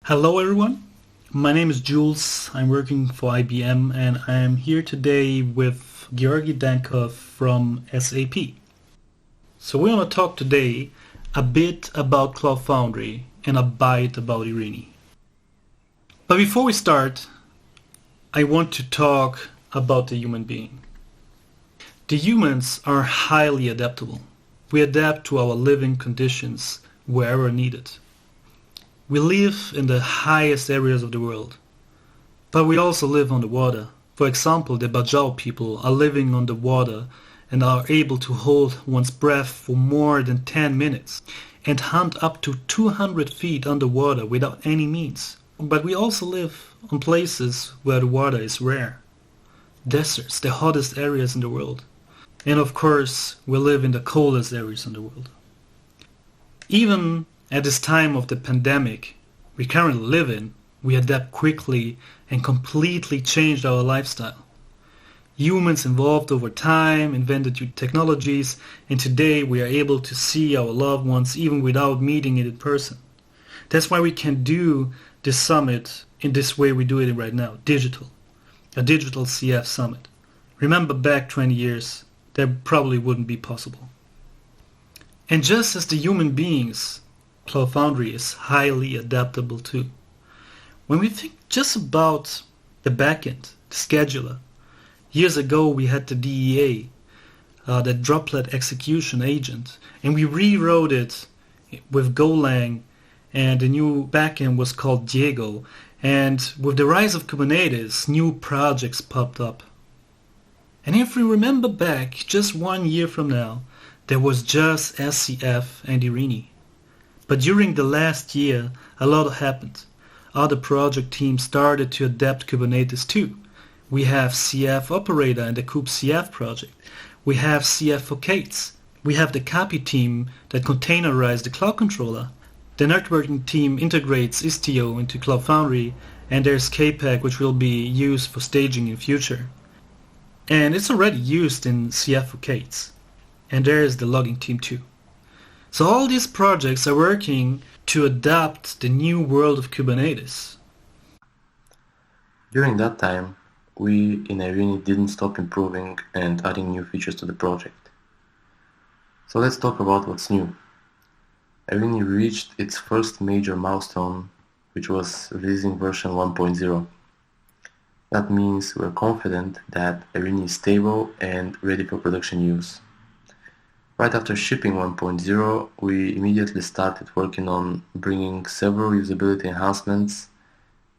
Hello everyone, my name is Julz, I'm working for IBM and I am here today with Georgi Dankov from SAP. So we're going to talk today a bit about Cloud Foundry and a bite about Eirini. But before we start, I want to talk about the human being. The humans are highly adaptable. We adapt to our living conditions wherever needed. We live in the highest areas of the world, but we also live on the water. For example, the Bajau people are living on the water and are able to hold one's breath for more than 10 minutes and hunt up to 200 feet underwater without any means. But we also live on places where the water is rare. Deserts, the hottest areas in the world. And of course, we live in the coldest areas in the world. Even at this time of the pandemic we currently live in, we adapt quickly and completely changed our lifestyle. Humans evolved over time, invented new technologies, and today we are able to see our loved ones even without meeting it in person. That's why we can do this summit in this way we do it right now, digital. A digital CF summit. Remember back 20 years, that probably wouldn't be possible. And just as the human beings, Cloud Foundry is highly adaptable too. When we think just about the backend, the scheduler, years ago we had the DEA, the droplet execution agent, and we rewrote it with Golang, and the new backend was called Diego. And with the rise of Kubernetes, new projects popped up. And if we remember back just 1 year from now, there was just SCF and Eirini. But during the last year, a lot happened. Other project teams started to adapt Kubernetes too. We have CF operator in the KubeCF project. We have CF-for-K8s. We have the copy team that containerized the cloud controller. The networking team integrates Istio into Cloud Foundry, and there's KPAC, which will be used for staging in future. And it's already used in CF-for-K8s. And there is the logging team too. So all these projects are working to adapt the new world of Kubernetes. During that time, we in Eirini didn't stop improving and adding new features to the project. So let's talk about what's new. Eirini reached its first major milestone, which was releasing version 1.0. That means we're confident that Eirini is stable and ready for production use. Right after shipping 1.0, we immediately started working on bringing several usability enhancements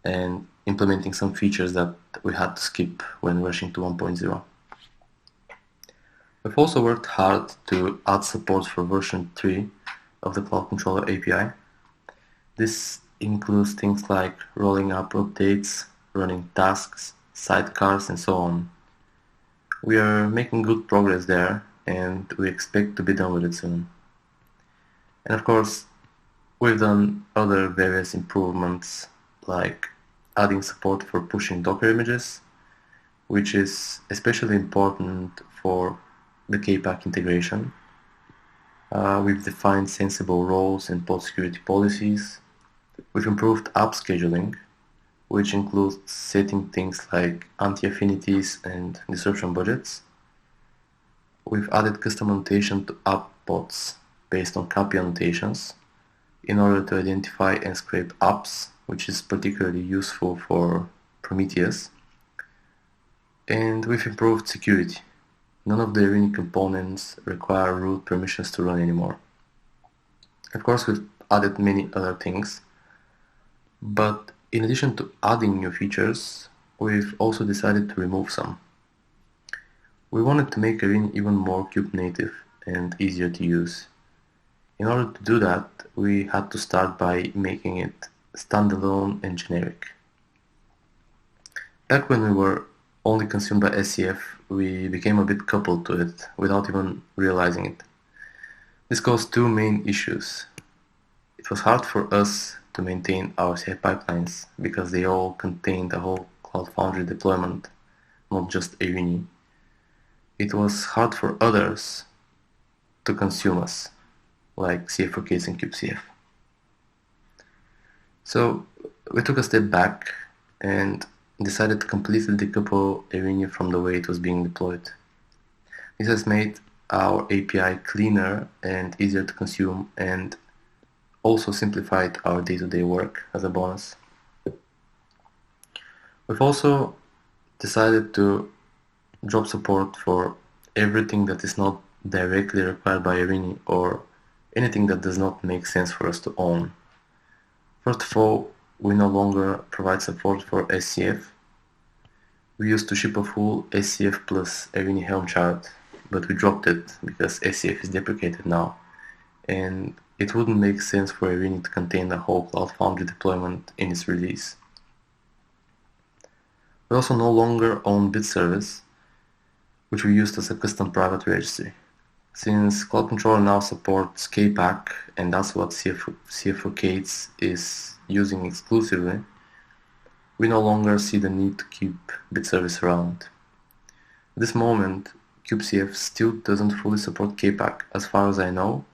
and implementing some features that we had to skip when rushing to 1.0. We've also worked hard to add support for version 3 of the Cloud Controller API. This includes things like rolling up updates, running tasks, sidecars, and so on. We are making good progress there, and we expect to be done with it soon. And of course, we've done other various improvements like adding support for pushing Docker images, which is especially important for the KPAC integration. We've defined sensible roles and pod security policies. We've improved app scheduling, which includes setting things like anti-affinities and disruption budgets. We've added custom annotation to app pods based on copy annotations in order to identify and scrape apps, which is particularly useful for Prometheus. And we've improved security. None of the Eirini components require root permissions to run anymore. Of course, we've added many other things, but in addition to adding new features, we've also decided to remove some. We wanted to make Eirini even more Kube native and easier to use. In order to do that, we had to start by making it standalone and generic. Back when we were only consumed by SCF, we became a bit coupled to it without even realizing it. This caused two main issues. It was hard for us to maintain our CI pipelines because they all contained a whole Cloud Foundry deployment, not just Eirini. It was hard for others to consume us, like CF-for-K8s and KubeCF. So We took a step back and decided to completely decouple Eirini from the way it was being deployed. This has made our API cleaner and easier to consume, and also simplified our day-to-day work as a bonus. We've also decided to drop support for everything that is not directly required by Eirini or anything that does not make sense for us to own. First of all, we no longer provide support for SCF. We used to ship a full SCF plus Eirini Helm chart, but we dropped it because SCF is deprecated now, and it wouldn't make sense for Eirini to contain the whole Cloud Foundry deployment in its release. We also no longer own Byte service, which we used as a custom private registry. Since Cloud Controller now supports KPAC, and that's what CF-for-K8s is using exclusively, we no longer see the need to keep Byte service around. At this moment, KubeCF still doesn't fully support KPAC as far as I know,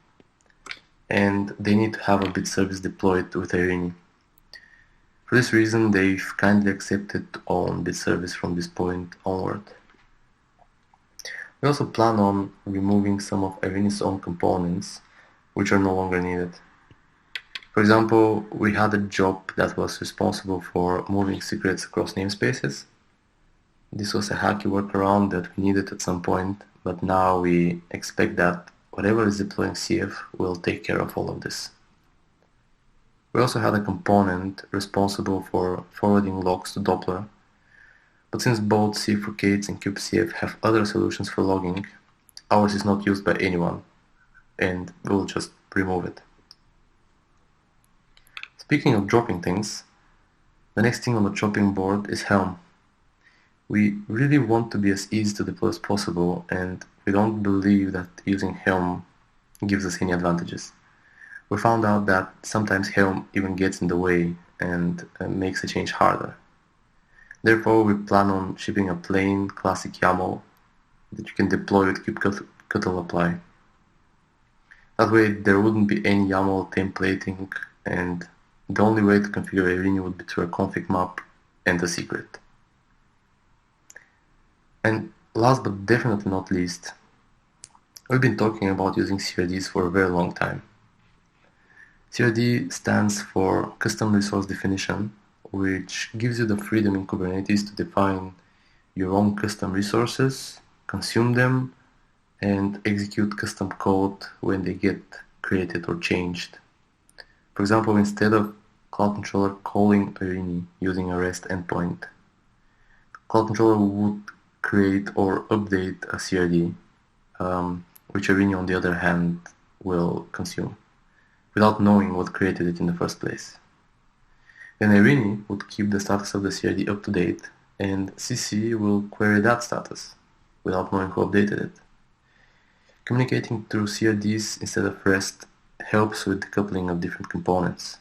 and they need to have a Byte service deployed with Eirini. For this reason, they've kindly accepted to own Byte service from this point onward. We also plan on removing some of Eirini's own components, which are no longer needed. For example, we had a job that was responsible for moving secrets across namespaces. This was a hacky workaround that we needed at some point, but now we expect that whatever is deploying CF will take care of all of this. We also had a component responsible for forwarding logs to Doppler, but since both CF-for-K8s and KubeCF have other solutions for logging, ours is not used by anyone, and we'll just remove it. Speaking of dropping things, the next thing on the chopping board is Helm. We really want to be as easy to deploy as possible, and we don't believe that using Helm gives us any advantages. We found out that sometimes Helm even gets in the way and makes a change harder. Therefore, we plan on shipping a plain classic YAML that you can deploy with kubectl apply. That way there wouldn't be any YAML templating, and the only way to configure Eirini would be through a config map and a secret. And last but definitely not least, we've been talking about using CRDs for a very long time. CRD stands for Custom Resource Definition, which gives you the freedom in Kubernetes to define your own custom resources, consume them, and execute custom code when they get created or changed. For example, instead of Cloud Controller calling Eirini using a REST endpoint, Cloud Controller would create or update a CRD, which Eirini on the other hand will consume, without knowing what created it in the first place. Then Eirini would keep the status of the CRD up to date, and CC will query that status, without knowing who updated it. Communicating through CRDs instead of REST helps with decoupling of different components.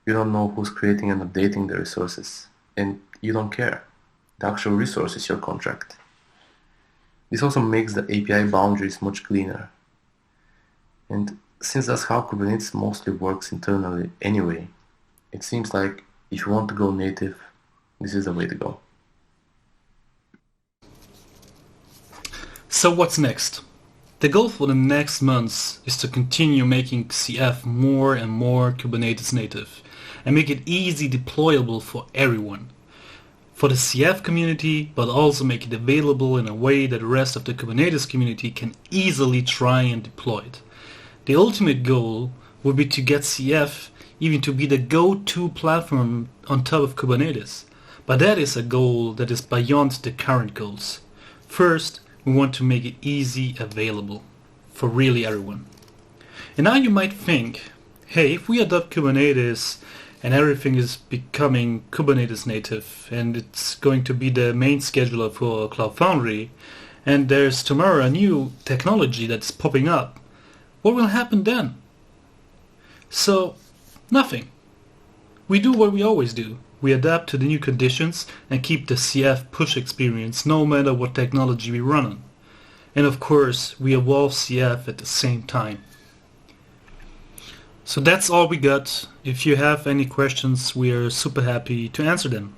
You don't know who's creating and updating the resources, and you don't care. The actual resource is your contract. This also makes the API boundaries much cleaner. And since that's how Kubernetes mostly works internally anyway, it seems like if you want to go native, this is the way to go. So what's next? The goal for the next months is to continue making CF more and more Kubernetes native and make it easy deployable for everyone. For the CF community, but also make it available in a way that the rest of the Kubernetes community can easily try and deploy it. The ultimate goal would be to get CF even to be the go-to platform on top of Kubernetes. But that is a goal that is beyond the current goals. First, we want to make it easy available for really everyone. And now you might think, hey, if we adopt Kubernetes and everything is becoming Kubernetes native and it's going to be the main scheduler for Cloud Foundry, and there's tomorrow a new technology that's popping up, what will happen then? So, nothing. We do what we always do. We adapt to the new conditions and keep the CF push experience no matter what technology we run on. And of course, we evolve CF at the same time. So that's all we got. If you have any questions, we are super happy to answer them.